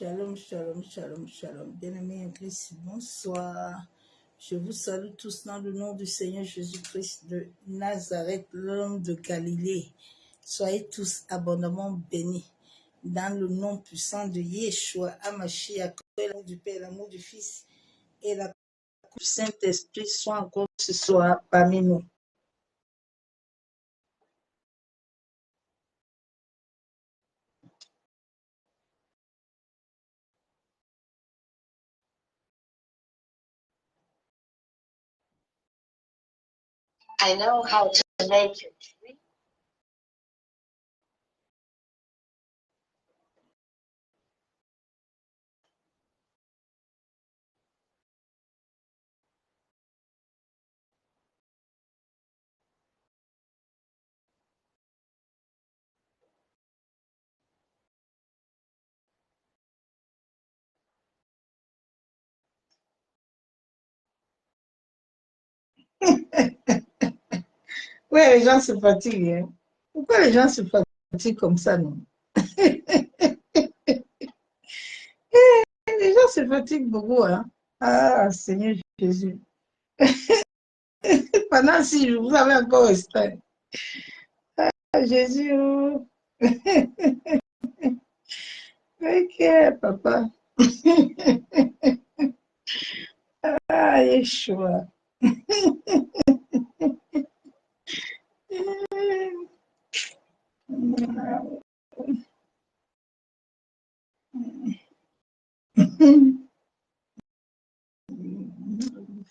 Shalom, shalom, shalom, shalom. Bien-aimés en Christ, bonsoir. Je vous salue tous dans le nom du Seigneur Jésus-Christ de Nazareth, l'homme de Galilée. Soyez tous abondamment bénis dans le nom puissant de Yeshua Hamashiach, l'amour du Père, l'amour du Fils et la du Saint-Esprit soient encore ce soir parmi nous. I know how to make it. Ouais, les gens se fatiguent. Hein? Pourquoi les gens se fatiguent comme ça, non? Les gens se fatiguent beaucoup. Hein? Ah, Seigneur Jésus. Pendant 6 jours, vous avez encore resté. Ah, Jésus. Ok, papa. Ah, Yeshua.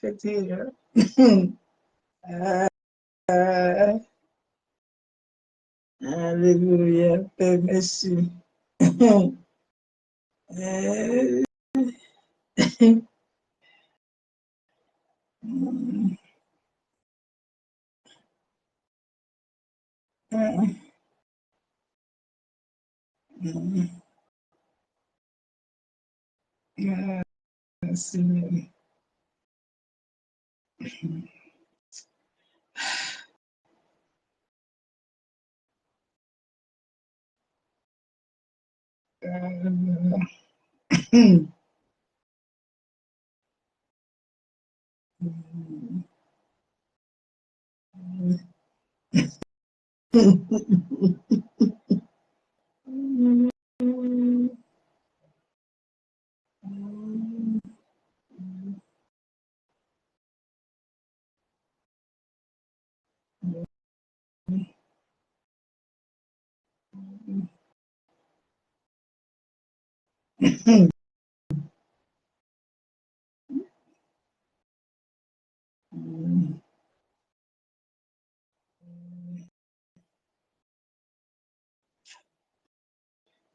Fatigue. Alléluia, Père, merci. Merci.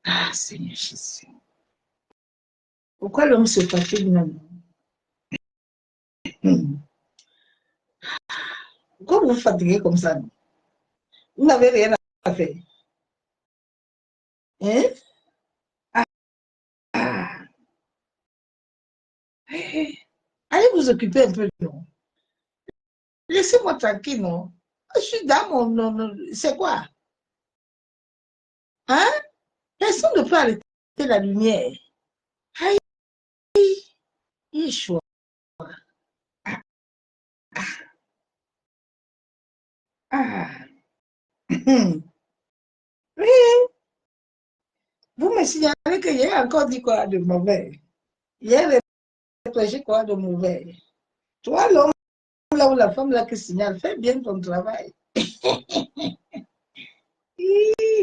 Ah, Seigneur Jésus. Pourquoi l'homme se fatigue maintenant? Pourquoi vous vous fatiguez comme ça? Vous n'avez rien à faire. Hein? Ah. Allez vous occuper un peu, non? Laissez-moi tranquille, non? Je suis dans mon... C'est quoi? Hein? Personne ne peut arrêter la lumière. Aïe, Yeshua. Ah, ah. Oui, vous me signalez que j'ai encore dit quoi de mauvais. J'ai réfléchi quoi de mauvais. Toi, l'homme là ou la femme là qui signale, fais bien ton travail.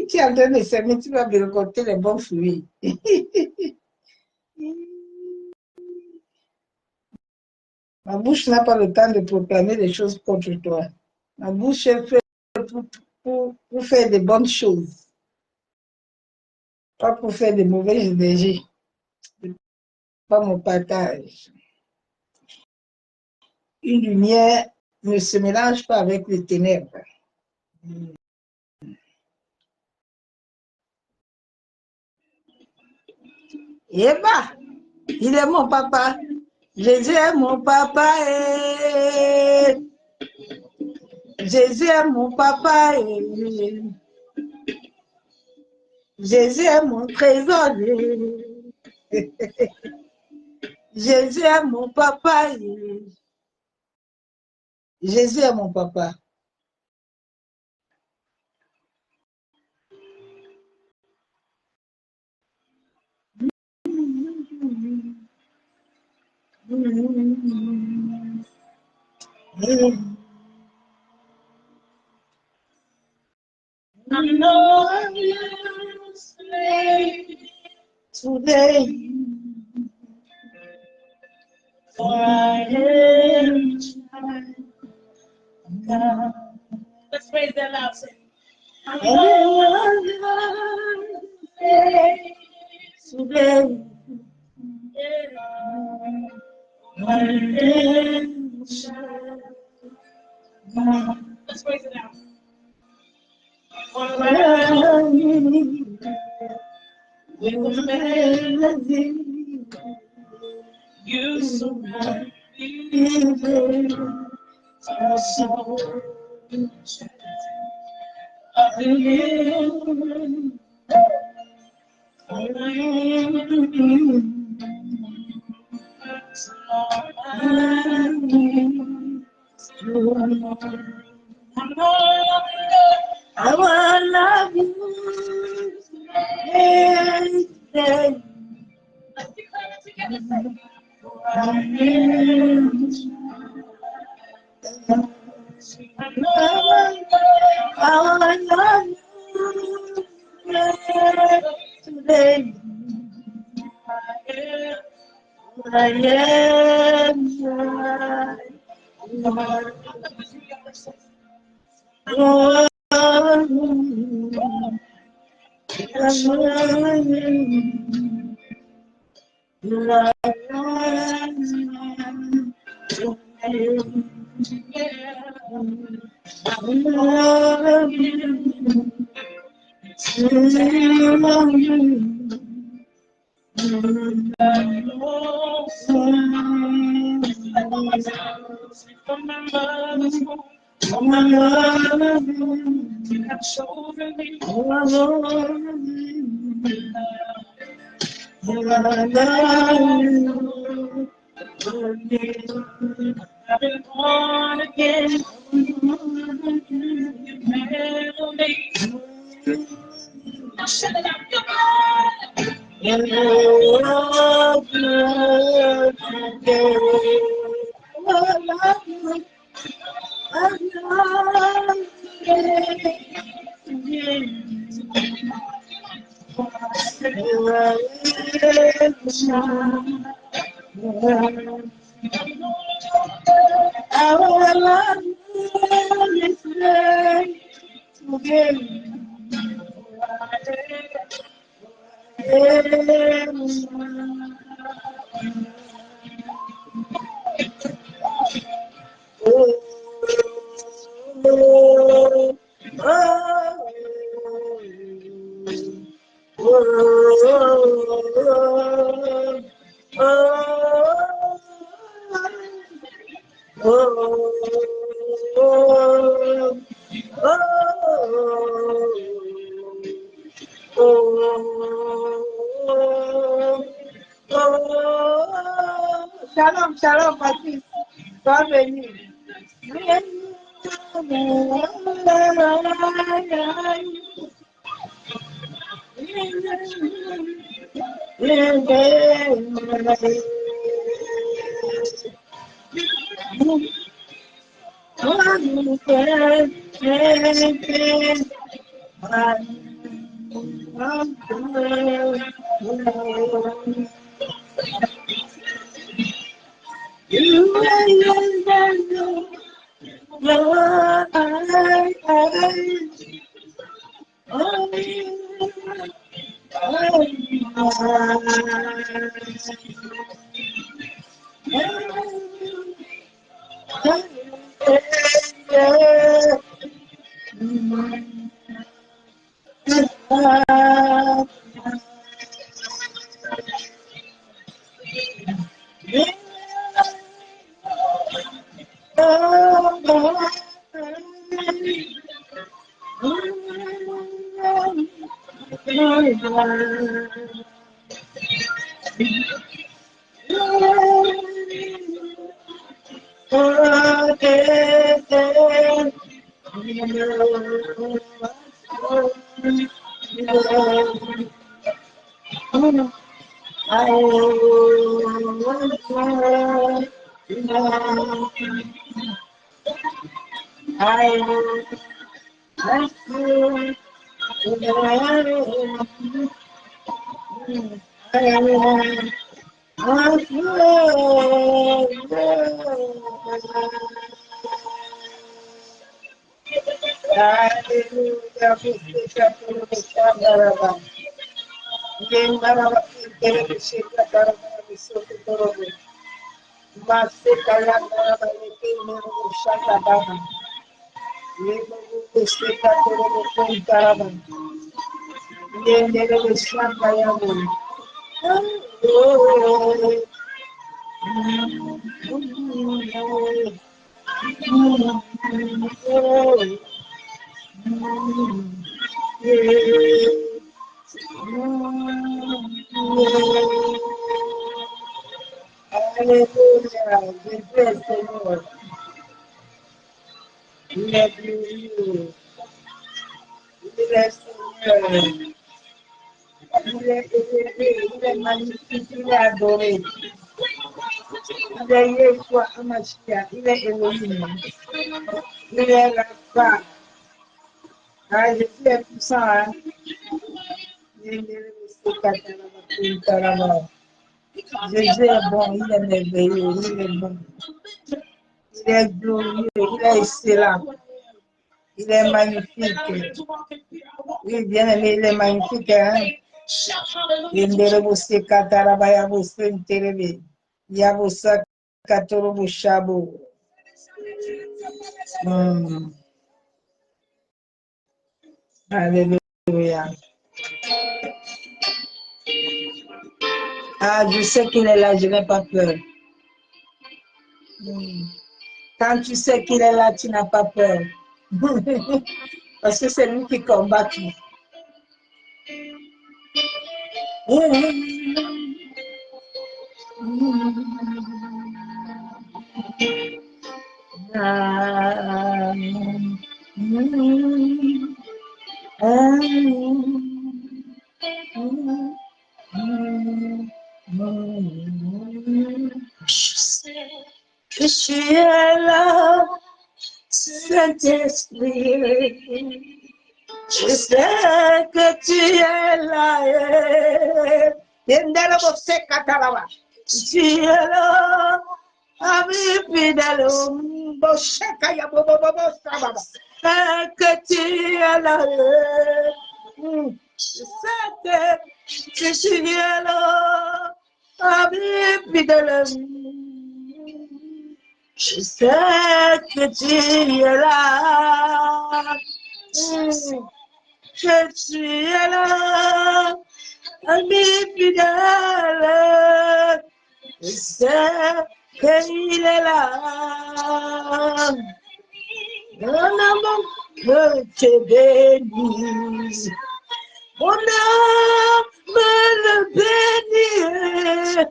Tu es en train de s'aimer, tu vas me récolter les bons fruits. Ma bouche n'a pas le temps de proclamer des choses contre toi. Ma bouche est faite pour faire des bonnes choses, pas pour faire des mauvaises énergies. Pas mon partage. Une lumière ne se mélange pas avec les ténèbres. Et bah, il est mon papa. Jésus est mon papa. Jésus est mon papa. Jésus est mon trésor. Jésus est mon papa. Jésus est mon papa. I know I'm used today, for I am God. Let's raise that loud. I know I'm used today, I am God. Let's raise it out. You surround me with a soul of you. I will love you today. Let's declare it together. I will love you today. I am I've been born again. Now shut it up, your I will love you today. Shalom, shalom, Patrice. God bénisse. Jésus est bon, il est merveilleux, il est bon. Il est glorieux, il est excellent. Il est magnifique. Oui, bien aimé, il est magnifique. Hein? Alléluia. Ah, je sais qu'il est là, je n'ai pas peur. Quand tu sais qu'il est là, tu n'as pas peur. Parce que c'est lui qui combat tout. Je sais que tu es là, Saint-Esprit. Je sais que tu es là. Tu es là, ami fidèle. Que tu es là. Je sais que tu es là, ami fidèle. Je sais que tu es là. Que tu es là, ami fidèle. Je sais qu'il est là. Mon amour me te bénit. Mon âme le bénit.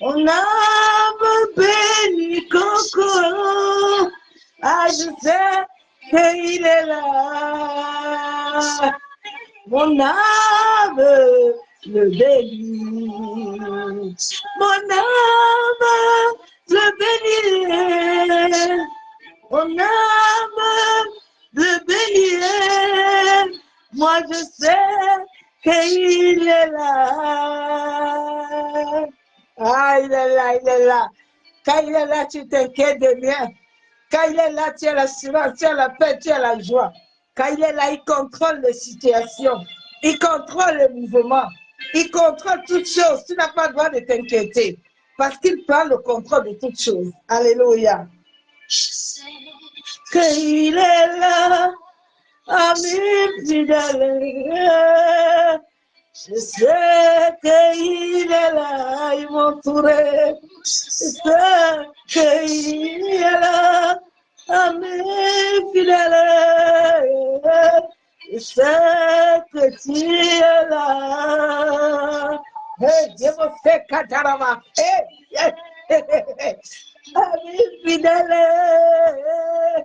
Mon âme bénit Coco. Ah, je sais qu'il est là. Mon âme le bénit. Mon âme le bénit. Mon âme le bénit. Moi je sais qu'il est là. Ah, il est là, il est là. Quand il est là, tu t'inquiètes de rien. Quand il est là, tu as l'assurance, tu as la paix, tu as la joie. Quand il est là, il contrôle les situations. Il contrôle les mouvements. Il contrôle toutes choses. Tu n'as pas le droit de t'inquiéter. Parce qu'il prend le contrôle de toutes choses. Alléluia. Je sais qu'il est là, ami fidèle. Je sais qu'il est là, il m'entourait. Je sais qu'il est là, ami fidèle. Je sais que tu es là. Hey, Dieu me fait catarama. Hey, hey, hey, hey. ami fidèle,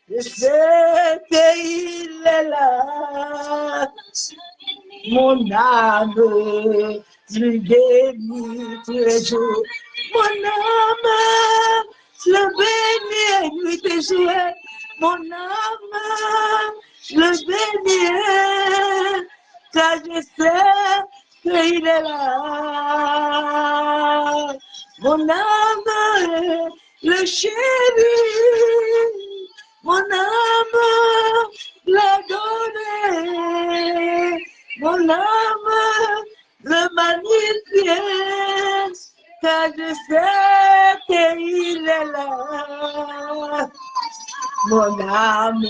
je sais qu'il est là. Mon âme lui bénit tous les jours. Mon âme le bénit nuit et jour. Mon âme le bénit, car je sais qu'il est là. Mon âme le chérit, mon âme l'a donné, mon âme le magnifique, car je sais qu'il est là. Mon âme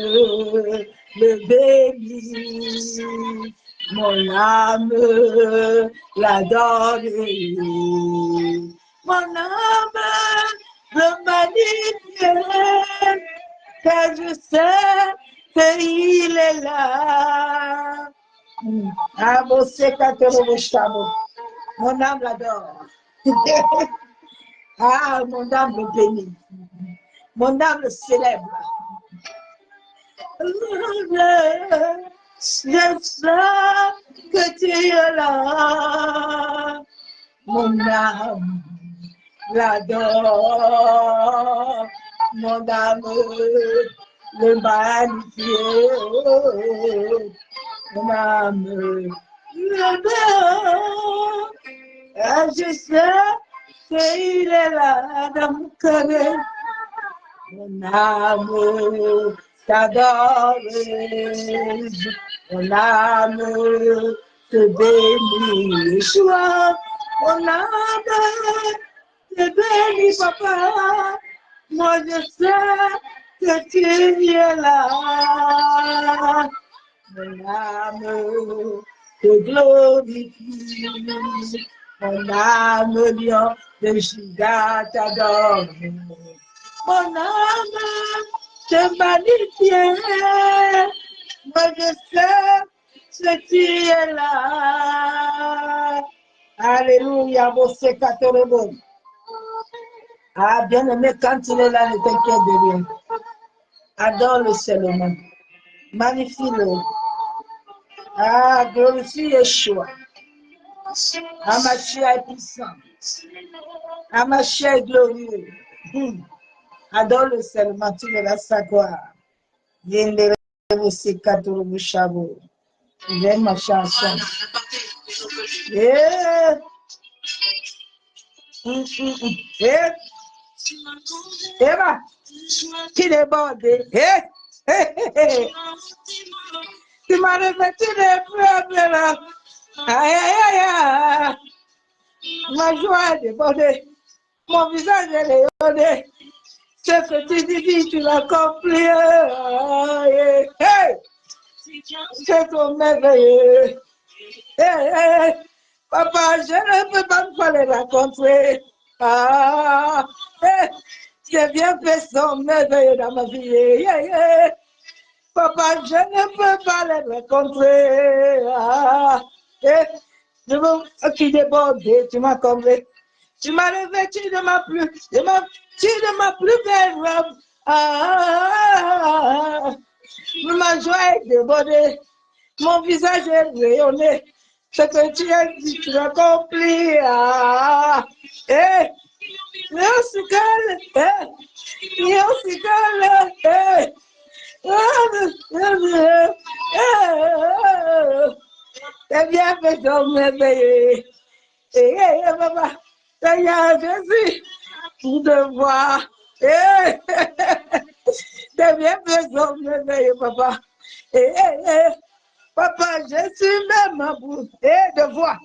le bénit, mon âme l'adore. Mon âme le magnifique, car je sais qu'il est là. Ah, você cantando no chamo. Mon âme l'adore. Ah, mon âme le bénit. Mon âme le célèbre. Je sais que tu es là. Mon âme l'adore. Mon âme le magnifique. Mon âme l'adore. Je sais qu'il est là dans mon cœur. Mon âme t'adore, mon âme te bénit, Yeshua, mon âme te bénit, papa. Moi je sais que tu es là. Mon âme te glorifie, mon âme lion de Juda t'adore. Mon âme te magnifie, moi je sais que tu es là. Alléluia, você catorebo. Ah, bien-aimé, quand il est là, ne t'inquiète de rien. Adore-le seulement. Magnifie-le. Ah, glorifie Yeshua. Amashia est puissant. Amashia est glorieux. Adore-le seulement, tu verras sa gloire. Viendez aussi Katuru Chabo. J'aime ma chanson. Yeah. Yeah. Eva, qui déborde. Eh. Tu m'as revêtu de fleurs là. Aïe, aïe, aïe, aïe. Ma joie est débordée. Mon visage est rayonné. Ce que tu dis, tu l'accomplis. Hey! C'est ton merveilleux. Hey, hey. Papa, je ne peux pas me faire les rencontrer. Ah, hey. J'ai bien fait son merveilleux dans ma vie. Yeah, yeah. Papa, je ne peux pas les rencontrer. Ah, hey. Je veux qui déborde, tu m'as comblé. Tu m'as revêtu de ma plus belle robe. Ah, ma joie est débordée, mon visage est rayonné. Ce que tu as dit, tu l'accomplis. Ah, eh, c'est bien fait ton merveilleux. Eh, papa, Seigneur Jésus, pour te voir. C'est bien fait ton merveilleux, papa. Papa, je suis même à bout de voix.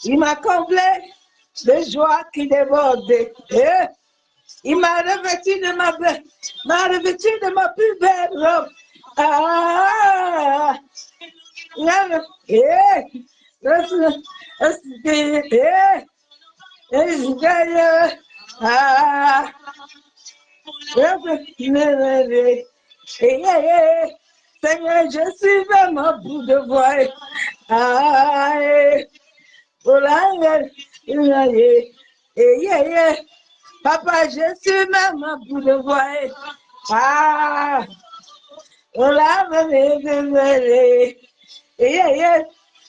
Il m'a comblé de joie qui déborde. Il m'a revêtu de ma plus belle robe. Ah, Seigneur, je suis vraiment bout de voix. Ah, oh là, papa, je suis vraiment bout de voix. Ah, oh là,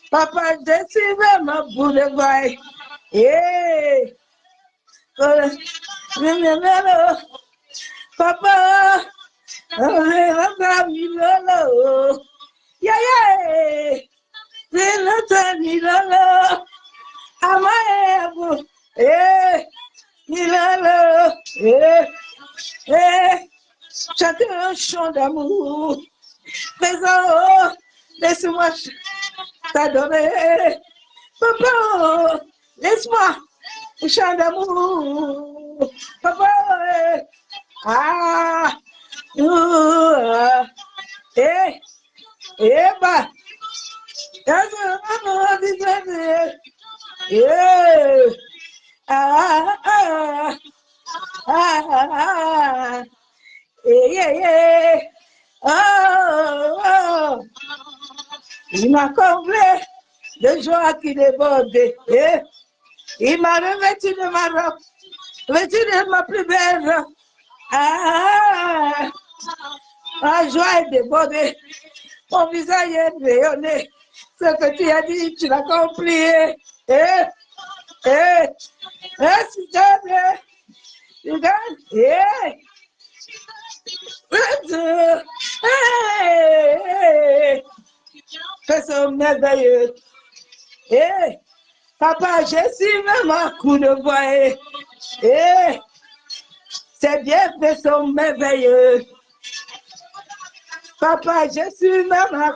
papa, je suis vraiment bout de voix. Papa, chantez un chant d'amour. Présent, laisse-moi t'adorer. Papa, laisse-moi un chant d'amour. Papa, ah, bah, il m'a comblé de joie qui déborde. Il m'a revêtu de ma robe, revêtu de ma plus belle robe. Ma joie est débordée. Mon visage est rayonné. Ce que tu as dit, tu l'as accompli. S'il te plaît, fais son merveilleux. Papa, je suis même un coup de voix. C'est bien, fais son merveilleux. Papa, je suis même un...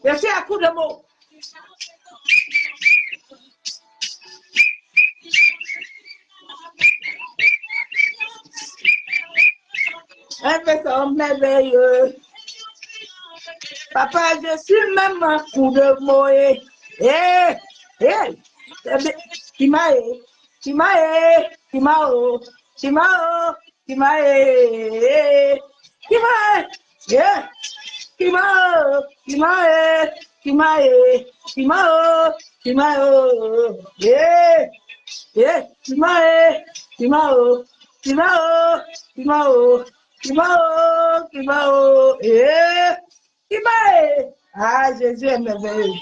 Je suis à coup de mots. Un faisant merveilleux. Papa, je suis même un coup de mots. Ah, Jésus est merveilleux.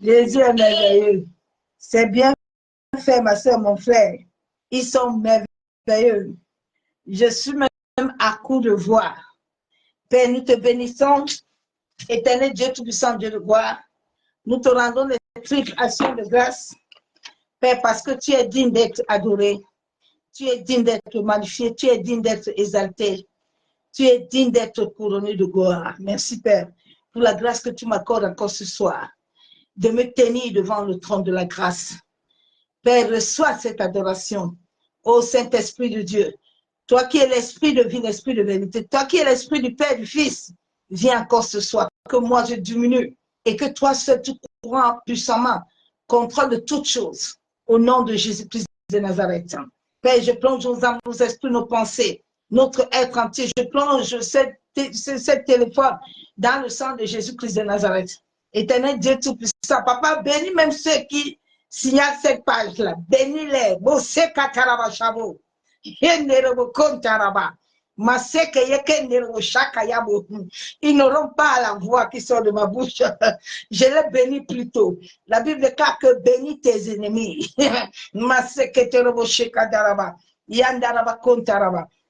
Jésus est merveilleux. C'est bien fait, ma soeur, mon frère. Ils sont merveilleux. Je suis même à coup de voix. Père, nous te bénissons. Éternel Dieu Tout-Puissant, Dieu de gloire. Nous te rendons les triples actions de grâce. Père, parce que tu es digne d'être adoré. Tu es digne d'être magnifié. Tu es digne d'être exalté. Tu es digne d'être couronné de gloire. Merci, Père, pour la grâce que tu m'accordes encore ce soir, de me tenir devant le trône de la grâce. Père, reçois cette adoration. Ô Saint-Esprit de Dieu, toi qui es l'Esprit de vie, l'Esprit de vérité, toi qui es l'Esprit du Père, du Fils, viens encore ce soir, que moi je diminue et que toi seul tu courant puissamment, contrôle de toutes choses, au nom de Jésus-Christ de Nazareth. Père, je plonge nos âmes, nos esprits, nos pensées, notre être entier. Je plonge cette téléphone dans le sang de Jésus-Christ de Nazareth. Éternel Dieu Tout-Puissant, Papa, bénis même ceux qui signalent cette page-là. Bénis-les. Ils n'auront pas la voix qui sort de ma bouche. Je les bénis plutôt. La Bible déclare que bénis tes ennemis.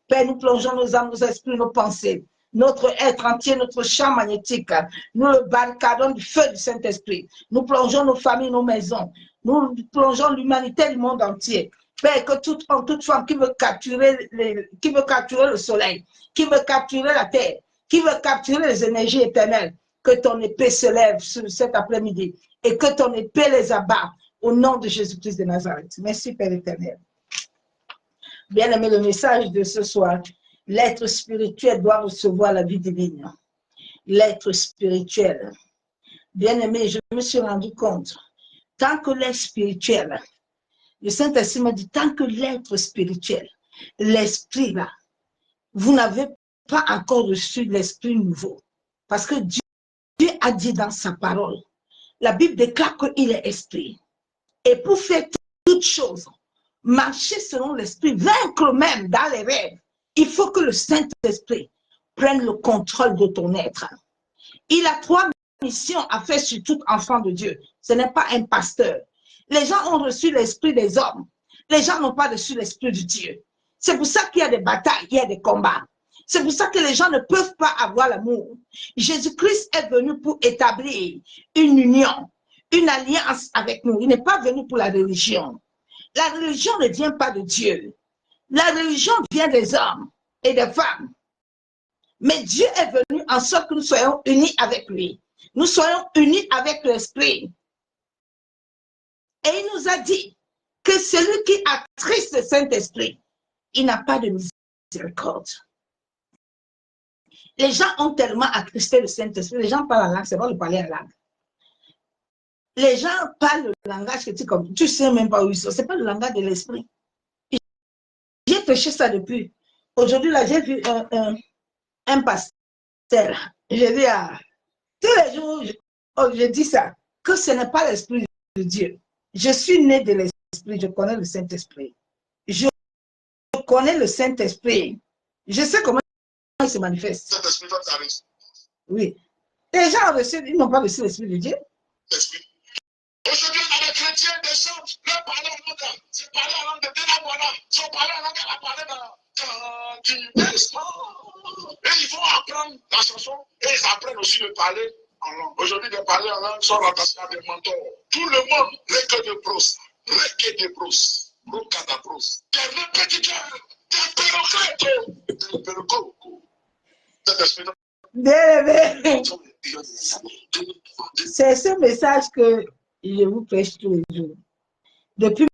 Père, nous plongeons nos âmes, nos esprits, nos pensées, notre être entier, notre champ magnétique. Nous le barricadons du feu du Saint-Esprit. Nous plongeons nos familles, nos maisons. Nous plongeons l'humanité du monde entier. Père, que toute homme, toute femme qui veut capturer le soleil, qui veut capturer la terre, qui veut capturer les énergies éternelles, que ton épée se lève cet après-midi et que ton épée les abat au nom de Jésus-Christ de Nazareth. Merci, Père éternel. Bien aimé, le message de ce soir, l'être spirituel doit recevoir la vie divine. L'être spirituel. Bien aimé, je me suis rendu compte, tant que l'être spirituel, le Saint-Esprit m'a dit, tant que l'être spirituel, l'esprit là, vous n'avez pas encore reçu l'esprit nouveau. Parce que Dieu a dit dans sa parole, la Bible déclare qu'il est esprit. Et pour faire toutes choses, marcher selon l'esprit, vaincre même dans les rêves, il faut que le Saint-Esprit prenne le contrôle de ton être. Il a 3 missions à faire sur tout enfant de Dieu. Ce n'est pas un pasteur. Les gens ont reçu l'esprit des hommes. Les gens n'ont pas reçu l'esprit de Dieu. C'est pour ça qu'il y a des batailles, il y a des combats. C'est pour ça que les gens ne peuvent pas avoir l'amour. Jésus-Christ est venu pour établir une union, une alliance avec nous. Il n'est pas venu pour la religion. La religion ne vient pas de Dieu. La religion vient des hommes et des femmes. Mais Dieu est venu en sorte que nous soyons unis avec lui. Nous soyons unis avec l'Esprit. Et il nous a dit que celui qui attriste le Saint-Esprit, il n'a pas de miséricorde. Les gens ont tellement attristé le Saint-Esprit. Les gens parlent en langue, c'est bon de parler en langue. Les gens parlent le langage que tu sais même pas où ils sont. Ce n'est pas le langage de l'Esprit. J'ai prêché ça depuis. Aujourd'hui, là, j'ai vu un pasteur. J'ai dit tous les jours, je dis ça, que ce n'est pas l'Esprit de Dieu. Je suis né de l'Esprit, je connais le Saint-Esprit. Je connais le Saint-Esprit. Je sais comment il se manifeste. Oui. Les gens ont reçu, ils n'ont pas reçu l'Esprit de Dieu. Aujourd'hui, dans les chrétiens, des gens leur parler en langue, c'est parler en langue de Ténabouana, ils ont parlé en langue, elle a parlé du Est. Et ils vont apprendre la chanson et ils apprennent aussi de parler en langue. Aujourd'hui, de parler en langue sont rattachés à des mentors. Tout le monde, les que de pros, les que de pros, rocadapros, des répétiteurs, des perroquettes, des perroquettes. C'est ce message que je vous prêche tous les jours. Depuis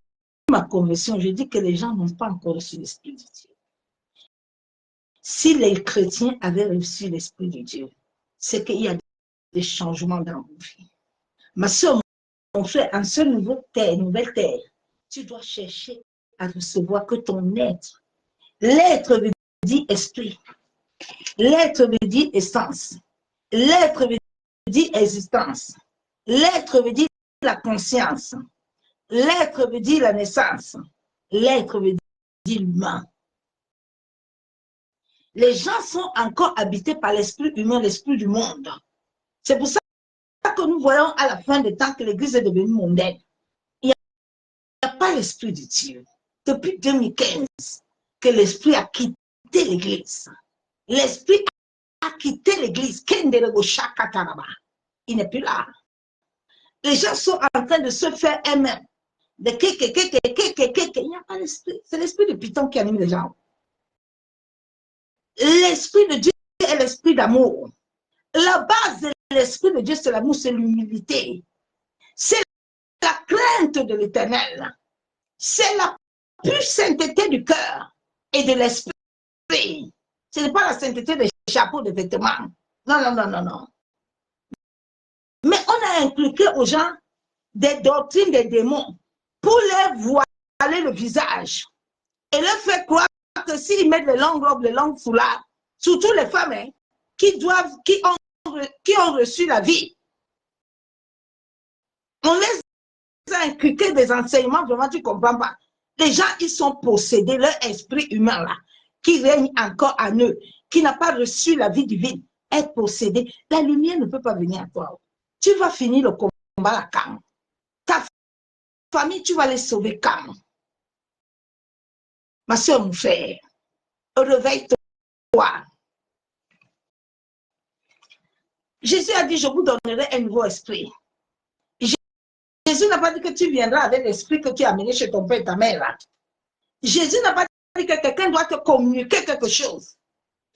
ma conversion, je dis que les gens n'ont pas encore reçu l'Esprit de Dieu. Si les chrétiens avaient reçu l'Esprit de Dieu, c'est qu'il y a des changements dans vos vies. Ma soeur, mon frère, en ce nouvelle terre, tu dois chercher à recevoir que ton être, l'être veut dire esprit, l'être veut dire essence, l'être veut dire existence, l'être veut dire la conscience, l'être veut dire la naissance, l'être veut dire l'humain. Les gens sont encore habités par l'esprit humain, l'esprit du monde. C'est pour ça que nous voyons à la fin des temps que l'Église est devenue mondaine. Il n'y a pas l'esprit de Dieu. Depuis 2015, que l'esprit a quitté l'Église. L'esprit a quitté l'Église. Il n'est plus là. Les gens sont en train de se faire eux-mêmes. Il n'y a pas l'esprit. C'est l'esprit de Python qui anime les gens. L'esprit de Dieu est l'esprit d'amour. La base de l'esprit de Dieu, c'est l'amour, c'est l'humilité. C'est la crainte de l'Éternel. C'est la pure sainteté du cœur et de l'esprit. Ce n'est pas la sainteté des chapeaux, des vêtements. Non, non, non, non, non. Mais on a inculqué aux gens des doctrines des démons pour leur voiler le visage et leur faire croire que s'ils mettent les longues robes, les longues foulards, surtout les femmes hein, qui ont reçu la vie, on les a inculqué des enseignements, vraiment tu ne comprends pas. Les gens, ils sont possédés, leur esprit humain là, qui règne encore en eux, qui n'a pas reçu la vie divine, est possédé. La lumière ne peut pas venir à toi. Tu vas finir le combat à quand? Ta famille, tu vas les sauver quand? Ma soeur, mon frère, réveille-toi. Jésus a dit, je vous donnerai un nouveau esprit. Jésus n'a pas dit que tu viendras avec l'esprit que tu as amené chez ton père et ta mère. Là. Jésus n'a pas dit que quelqu'un doit te communiquer quelque chose.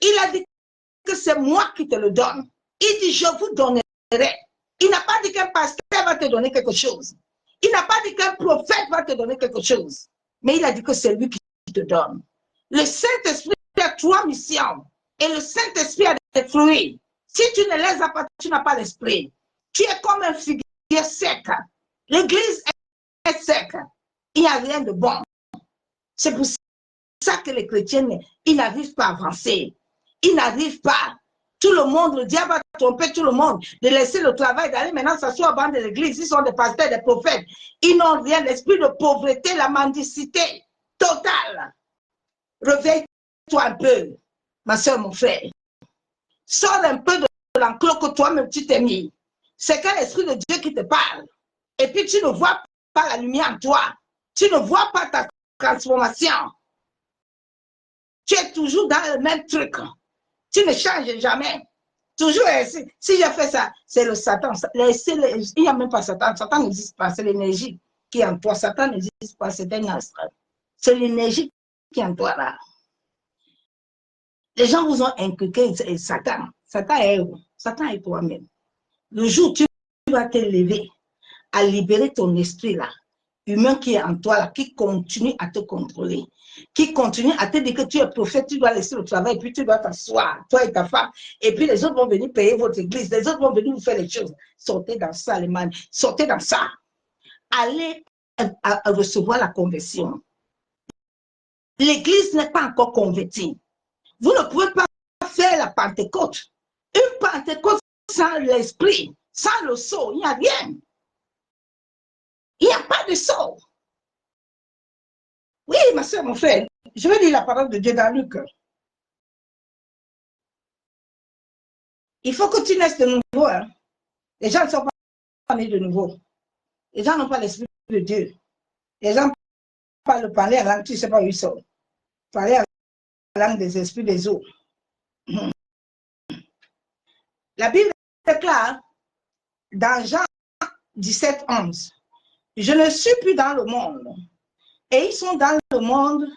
Il a dit que que c'est moi qui te le donne. Il dit, je vous donnerai. Il n'a pas dit qu'un pasteur va te donner quelque chose. Il n'a pas dit qu'un prophète va te donner quelque chose. Mais il a dit que c'est lui qui te donne. Le Saint-Esprit a 3 missions. Et le Saint-Esprit a des fruits. Si tu ne les as pas, tu n'as pas l'esprit. Tu es comme un figuier sec. L'église est sec. Il n'y a rien de bon. C'est pour ça que les chrétiens, ils n'arrivent pas à avancer. Ils n'arrivent pas. Tout le monde, le diable a trompé tout le monde de laisser le travail, d'aller maintenant s'asseoir au banc de l'église. Ils sont des pasteurs, des prophètes. Ils n'ont rien. L'esprit de pauvreté, la mendicité totale. Réveille-toi un peu, ma soeur, mon frère. Sors un peu de l'enclos que toi-même tu t'es mis. C'est qu'un esprit de Dieu qui te parle. Et puis tu ne vois pas la lumière en toi. Tu ne vois pas ta transformation. Tu es toujours dans le même truc. Tu ne changes jamais. Toujours, si je fais ça, c'est le Satan. Il n'y a même pas Satan. Satan n'existe pas. C'est l'énergie qui est en toi. Satan n'existe pas. C'est un astre. C'est l'énergie qui est en toi là. Les gens vous ont inculqué Satan. Satan est où? Satan est toi-même. Le jour où tu vas t'élever à libérer ton esprit là, humain qui est en toi là, qui continue à te contrôler, qui continue à te dire que tu es prophète, tu dois laisser le travail, puis tu dois t'asseoir, toi et ta femme, et puis les autres vont venir payer votre église, les autres vont venir vous faire les choses. Sortez dans ça, les man, sortez dans ça. Allez à recevoir la conversion. L'église n'est pas encore convertie. Vous ne pouvez pas faire la Pentecôte. Une Pentecôte sans l'esprit, sans le sceau, il n'y a rien. Il n'y a pas de sceau. Oui, ma soeur, mon frère, je vais lire la parole de Dieu dans Luc. Il faut que tu naisses de nouveau. Hein. Les gens ne sont pas nés de nouveau. Les gens n'ont pas l'esprit de Dieu. Les gens parler à langue, tu ne sais pas où ils sont. Parler à la langue des esprits des eaux. La Bible déclare dans Jean 17, 11, je ne suis plus dans le monde. Et ils sont dans le monde.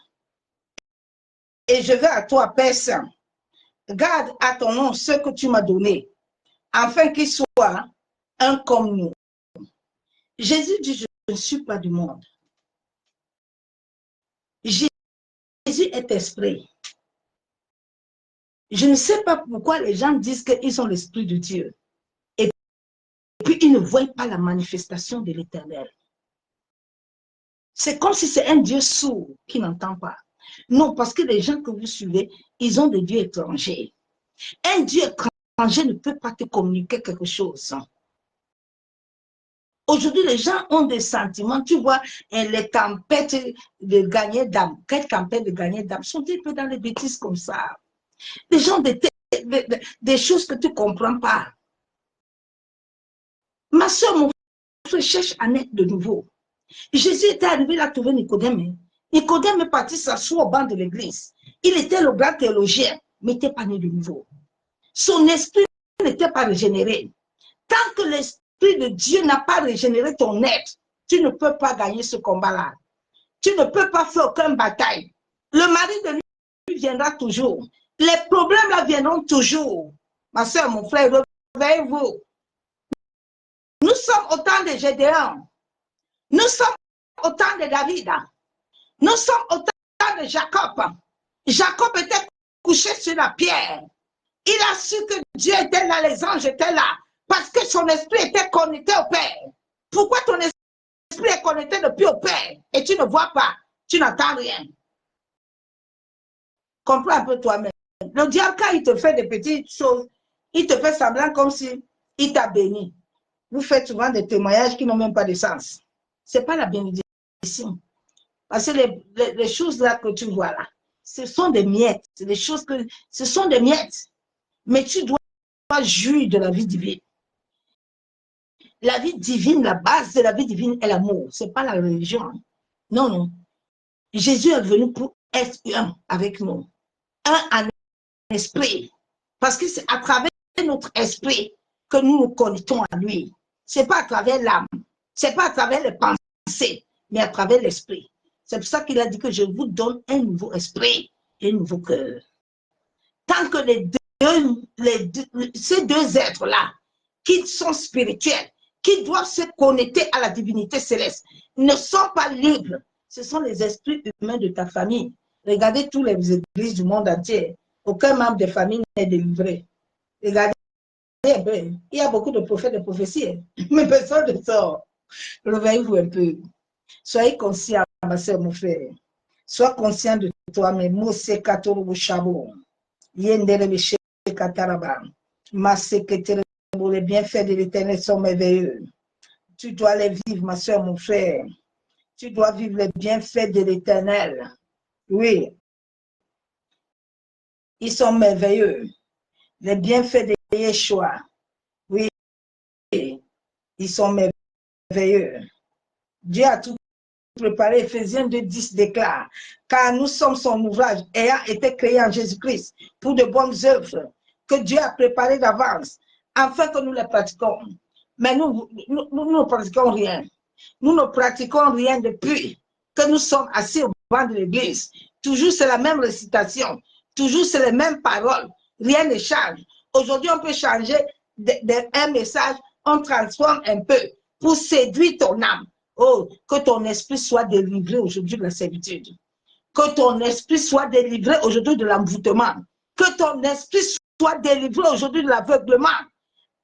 Et je vais à toi, Père Saint. Garde à ton nom ce que tu m'as donné, afin qu'ils soient un comme nous. Jésus dit, je ne suis pas du monde. Jésus est esprit. Je ne sais pas pourquoi les gens disent qu'ils ont l'esprit de Dieu. Et puis, ils ne voient pas la manifestation de l'Éternel. C'est comme si c'est un Dieu sourd qui n'entend pas. Non, parce que les gens que vous suivez, ils ont des dieux étrangers. Un Dieu étranger ne peut pas te communiquer quelque chose. Aujourd'hui, les gens ont des sentiments. Tu vois, les tempêtes de gagner d'âme. Quelles tempêtes de gagner d'âme sont un peu dans les bêtises comme ça. Les gens, des choses que tu ne comprends pas. Ma soeur, mon frère, cherche à naître de nouveau. Jésus était arrivé là trouver Nicodème. Nicodème est parti s'asseoir au banc de l'église. Il était le grand théologien, mais il n'était pas né de nouveau. Son esprit n'était pas régénéré. Tant que l'esprit de Dieu n'a pas régénéré ton être, tu ne peux pas gagner ce combat-là. Tu ne peux pas faire aucune bataille. Le mari de lui viendra toujours. Les problèmes là viendront toujours. Ma soeur, mon frère, réveillez-vous. Nous sommes autant de Gédéon. Nous sommes autant de David. Nous sommes autant de Jacob. Jacob était couché sur la pierre. Il a su que Dieu était là, les anges étaient là, parce que son esprit était connecté au Père. Pourquoi ton esprit est connecté depuis au Père et tu ne vois pas, tu n'entends rien? Comprends un peu toi-même. Le diable, quand il te fait des petites choses, il te fait semblant comme si il t'a béni. Vous faites souvent des témoignages qui n'ont même pas de sens. Ce n'est pas la bénédiction. Parce que les choses là que tu vois là, ce sont des miettes. C'est des choses que, ce sont des miettes. Mais tu dois jouir de la vie divine. La vie divine, la base de la vie divine est l'amour. Ce n'est pas la religion. Non, non. Jésus est venu pour être un avec nous. Un en esprit. Parce que c'est à travers notre esprit que nous nous connectons à lui. Ce n'est pas à travers l'âme. Ce n'est pas à travers les pensées, mais à travers l'esprit. C'est pour ça qu'il a dit que je vous donne un nouveau esprit et un nouveau cœur. Tant que les ces deux êtres-là, qui sont spirituels, qui doivent se connecter à la divinité céleste, ne sont pas libres. Ce sont les esprits humains de ta famille. Regardez toutes les églises du monde entier. Aucun membre de famille n'est délivré. Regardez un peu. Il y a beaucoup de prophètes et de prophéties, mais personne ne sort. Réveillez-vous un peu. Soyez conscient, ma soeur, mon frère. Sois conscient de toi, mais Mose Katoro Chabo. Yendere Biché Kataraba. Ma secrétaire, les bienfaits de l'Éternel sont merveilleux. Tu dois les vivre, ma soeur, mon frère. Tu dois vivre les bienfaits de l'Éternel. Oui. Ils sont merveilleux. Les bienfaits de Yeshua. Oui. Ils sont merveilleux. Dieu a tout préparé. Éphésiens 2:10 déclare, car nous sommes son ouvrage ayant été créé en Jésus-Christ pour de bonnes œuvres que Dieu a préparées d'avance afin que nous les pratiquions. Mais nous ne pratiquons rien. Nous ne pratiquons rien depuis que nous sommes assis au banc de l'église. Toujours c'est la même récitation. Toujours c'est les mêmes paroles. Rien ne change. Aujourd'hui, on peut changer un message, on transforme un peu pour séduire ton âme. Oh, que ton esprit soit délivré aujourd'hui de la servitude. Que ton esprit soit délivré aujourd'hui de l'envoûtement. Que ton esprit soit délivré aujourd'hui de l'aveuglement.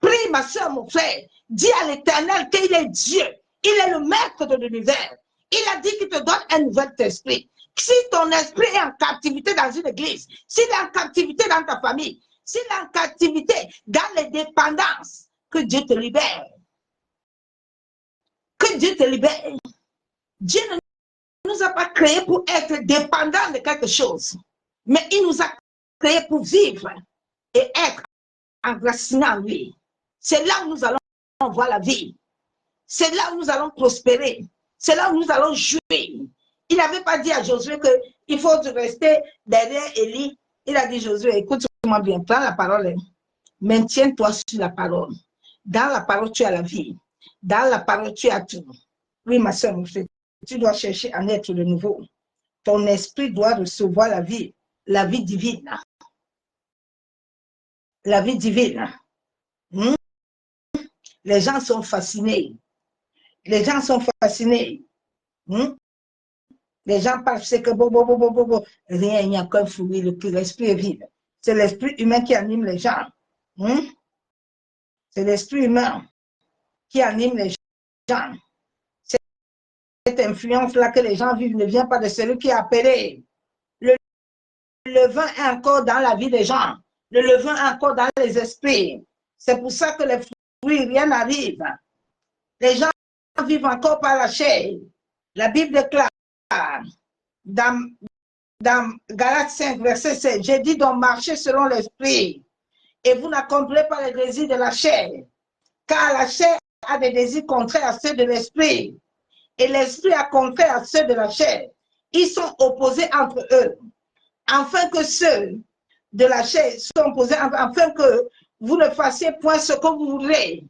Prie, ma soeur, mon frère. Dis à l'Éternel qu'il est Dieu. Il est le maître de l'univers. Il a dit qu'il te donne un nouvel esprit. Si ton esprit est en captivité dans une église, s'il est en captivité dans ta famille, s'il est en captivité dans les dépendances, que Dieu te libère. Que Dieu te libère. Dieu ne nous a pas créés pour être dépendants de quelque chose, mais il nous a créés pour vivre et être enracinés en lui. C'est là où nous allons voir la vie. C'est là où nous allons prospérer. C'est là où nous allons jouer. Il n'avait pas dit à Josué qu'il faut rester derrière Élie. Il a dit, Josué, écoute-moi bien, prends la parole. Maintiens-toi sur la parole. Dans la parole, tu as la vie. Dans la parole, tu as tout. Oui, ma soeur, mon frère, tu dois chercher à naître de nouveau. Ton esprit doit recevoir la vie divine. La vie divine. Les gens sont fascinés. Les gens sont fascinés. Les gens pensent que rien, il n'y a qu'un fruit, l'esprit est vide. C'est l'esprit humain qui anime les gens. C'est l'esprit humain qui anime les gens. Cette influence-là que les gens vivent ne vient pas de celui qui est appelé. Le levain est encore dans la vie des gens. Le levain est encore dans les esprits. C'est pour ça que les fruits, rien n'arrive. Les gens vivent encore par la chair. La Bible déclare dans Galates 5, verset 7, j'ai dit donc marchez selon l'esprit et vous n'accomplirez pas les désirs de la chair, car la chair a des désirs contraires à ceux de l'esprit et l'esprit a contraire à ceux de la chair. Ils sont opposés entre eux, afin que ceux de la chair soient opposés, afin que vous ne fassiez point ce que vous voulez.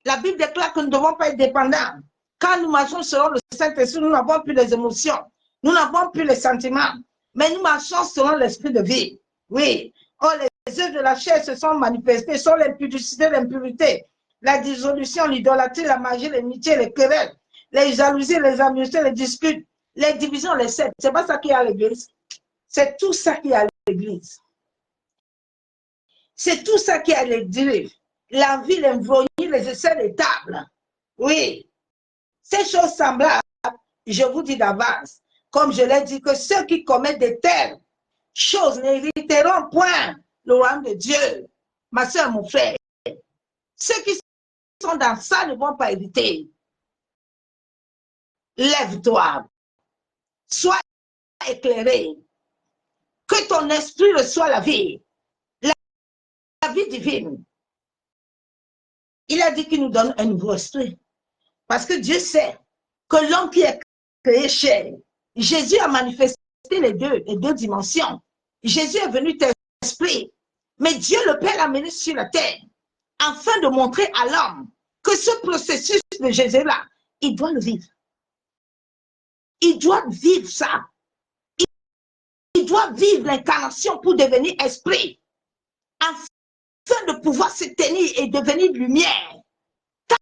La Bible déclare que nous ne devons pas être dépendants. Quand nous marchons selon le Saint-Esprit, nous n'avons plus les émotions, nous n'avons plus les sentiments, mais nous marchons selon l'esprit de vie. Oui. Oh, les œuvres de la chair se sont manifestées, sont l'impudicité, l'impureté, la dissolution, l'idolâtrie, la magie, l'amitié, les querelles, les jalousies, les amusements, les disputes, les divisions, les sectes. C'est pas ça qui est à l'église. C'est tout ça qui est à l'église. C'est tout ça qui est à l'église. L'envie, l'imbroglio, les essais des tables. Oui. Ces choses semblables, je vous dis d'avance, comme je l'ai dit, que ceux qui commettent de telles choses n'hériteront point le royaume de Dieu. Ma soeur, mon frère, ceux qui sont dans ça ne vont pas hériter. Lève-toi, sois éclairé, que ton esprit reçoive la vie divine. Il a dit qu'il nous donne un nouveau esprit. Parce que Dieu sait que l'homme qui est créé chair, Jésus a manifesté les deux dimensions. Jésus est venu t'esprit, mais Dieu le Père l'a amené sur la terre afin de montrer à l'homme que ce processus de Jésus-là, il doit le vivre. Il doit vivre ça. Il doit vivre l'incarnation pour devenir esprit, de pouvoir se tenir et devenir lumière, tant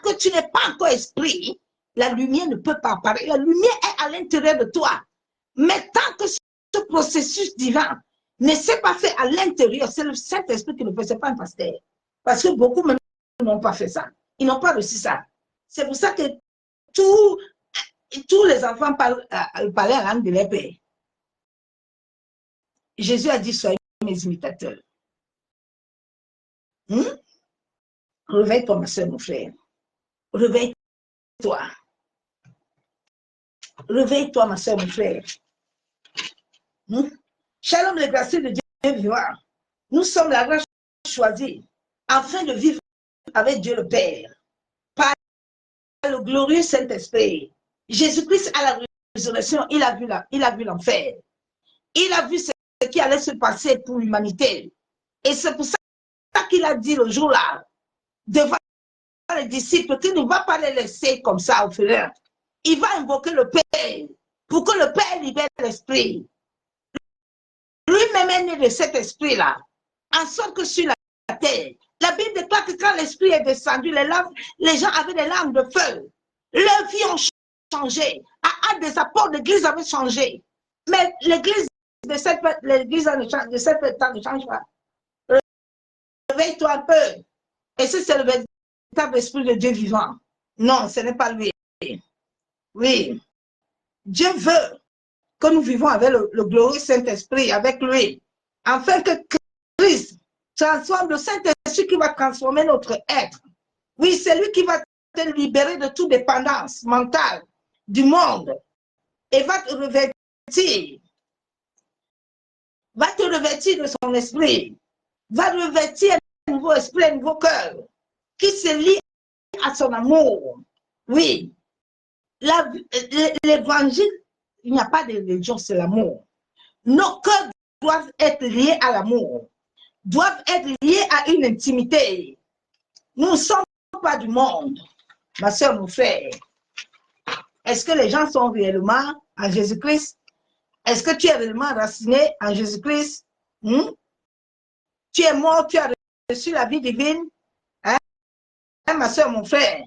que tu n'es pas encore esprit, la lumière ne peut pas apparaître. La lumière est à l'intérieur de toi. Mais tant que ce processus divin ne s'est pas fait à l'intérieur, c'est le Saint-Esprit qui ne fait, c'est pas un pasteur. Parce que beaucoup même n'ont pas fait ça. Ils n'ont pas reçu ça. C'est pour ça que tous les enfants parlaient la langue de leur père. Jésus a dit, soyez mes imitateurs. Réveille-toi, ma soeur, mon frère. Réveille-toi. Réveille-toi, ma soeur, mon frère. Shalom, les gracieux de Dieu vivant. Nous sommes la race choisie afin de vivre avec Dieu le Père par le glorieux Saint-Esprit. Jésus-Christ à la résurrection, il a vu l'enfer. Il a vu ce qui allait se passer pour l'humanité. Et c'est pour ça qu'il a dit le jour-là, devant les disciples, qu'il ne va pas les laisser comme ça au frère. Il va invoquer le Père pour que le Père libère l'Esprit. Lui-même est né de cet esprit-là, en sorte que sur la terre, la Bible déclare que quand l'esprit est descendu, les gens avaient des larmes de feu. Leurs vies ont changé. À des apports, l'église avait changé. Mais l'église de cette temps ne change pas. Réveille-toi un peu. Et si c'est le véritable esprit de Dieu vivant? Non, ce n'est pas lui. Oui. Dieu veut que nous vivons avec le glorieux Saint-Esprit, avec lui, afin que Christ transforme le Saint-Esprit qui va transformer notre être. Oui, c'est lui qui va te libérer de toute dépendance mentale du monde et va te revêtir de son esprit, va revêtir un nouveau esprit, un nouveau cœur qui se lie à son amour. Oui, l'évangile, il n'y a pas de religion, c'est l'amour. Nos cœurs doivent être liés à l'amour, doivent être liés à une intimité. Nous ne sommes pas du monde, ma soeur, mon frère. Est-ce que les gens sont réellement en Jésus-Christ? Est-ce que tu es réellement raciné en Jésus-Christ? Tu es mort, tu as reçu la vie divine? Hein, ma soeur, mon frère?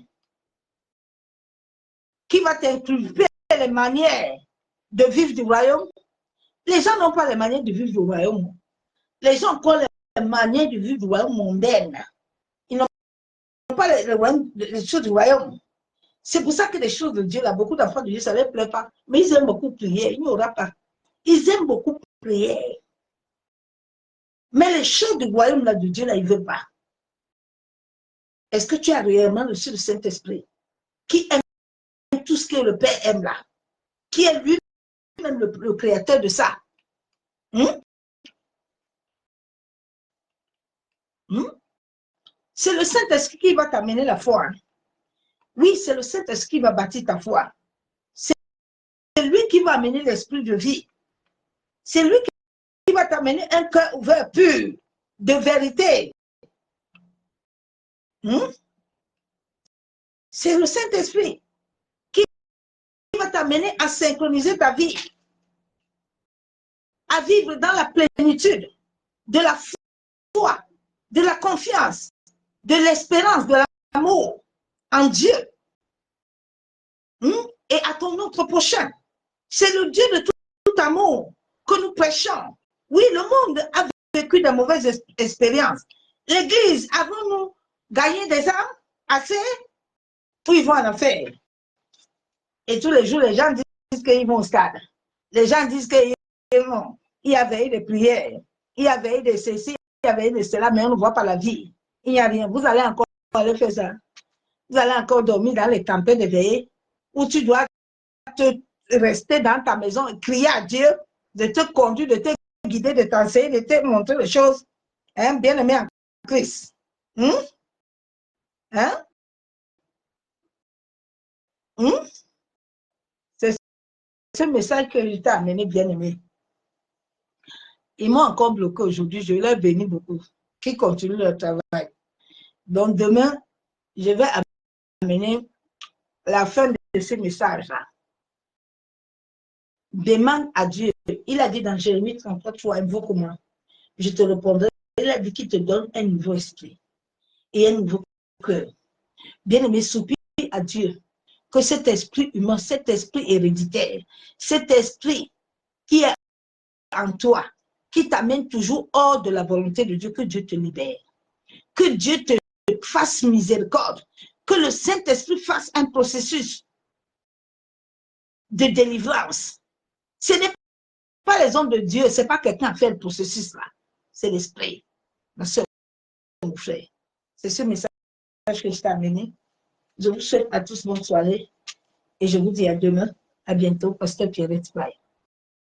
Qui va t'inculper les manières de vivre du royaume? Les gens n'ont pas les manières de vivre du royaume. Les gens ont les manières de vivre du royaume mondaine. Ils n'ont pas les choses du royaume. C'est pour ça que les choses de Dieu, là, beaucoup d'enfants de Dieu, ça ne les plaît pas. Mais ils aiment beaucoup prier. Il n'y aura pas. Ils aiment beaucoup prier. Mais les choses du royaume là, de Dieu, là, ils ne veulent pas. Est-ce que tu as réellement reçu le Saint-Esprit qui aime tout ce que le Père aime là? Qui est lui-même le créateur de ça? C'est le Saint-Esprit qui va t'amener la foi. Oui, c'est le Saint-Esprit qui va bâtir ta foi. C'est lui qui va amener l'esprit de vie. C'est lui qui va t'amener un cœur ouvert, pur, de vérité. C'est le Saint-Esprit qui va t'amener à synchroniser ta vie, à vivre dans la plénitude de la foi, de la confiance, de l'espérance, de l'amour en Dieu et à ton autre prochain. C'est le Dieu de tout amour que nous prêchons. Oui, le monde a vécu de mauvaises expériences. L'Église, avons-nous gagné des âmes assez ou ils vont en enfer? Et tous les jours, les gens disent qu'ils vont au stade. Les gens disent qu'il y avait eu des prières, il y avait eu de ceci, il y avait eu de cela, mais on ne voit pas la vie. Il n'y a rien. Vous allez encore aller faire ça. Vous allez encore dormir dans les tempêtes de veillée où tu dois rester dans ta maison et crier à Dieu de te conduire, de te guider, de t'enseigner, de te montrer les choses. Hein, bien aimé en Christ. C'est ce message que je t'ai amené, bien aimé. Ils m'ont encore bloqué aujourd'hui. Je leur bénis beaucoup. Qui continuent leur travail. Donc demain, je vais amener la fin de ce message-là. Demande à Dieu. Il a dit dans Jérémie 33, invoque-moi. Je te répondrai il a dit qu'il te donne un nouveau esprit et un nouveau cœur. Bien-aimé, soupire à Dieu que cet esprit humain, cet esprit héréditaire, cet esprit qui est en toi, qui t'amène toujours hors de la volonté de Dieu, que Dieu te libère. Que Dieu te fasse miséricorde. Que le Saint-Esprit fasse un processus de délivrance. Ce n'est pas les hommes de Dieu, ce n'est pas quelqu'un qui a fait le processus là. C'est l'Esprit. Ma soeur, mon frère. C'est ce message que je t'ai amené. Je vous souhaite à tous bonne soirée et je vous dis à demain. À bientôt, Pasteur Pierrette. Bye.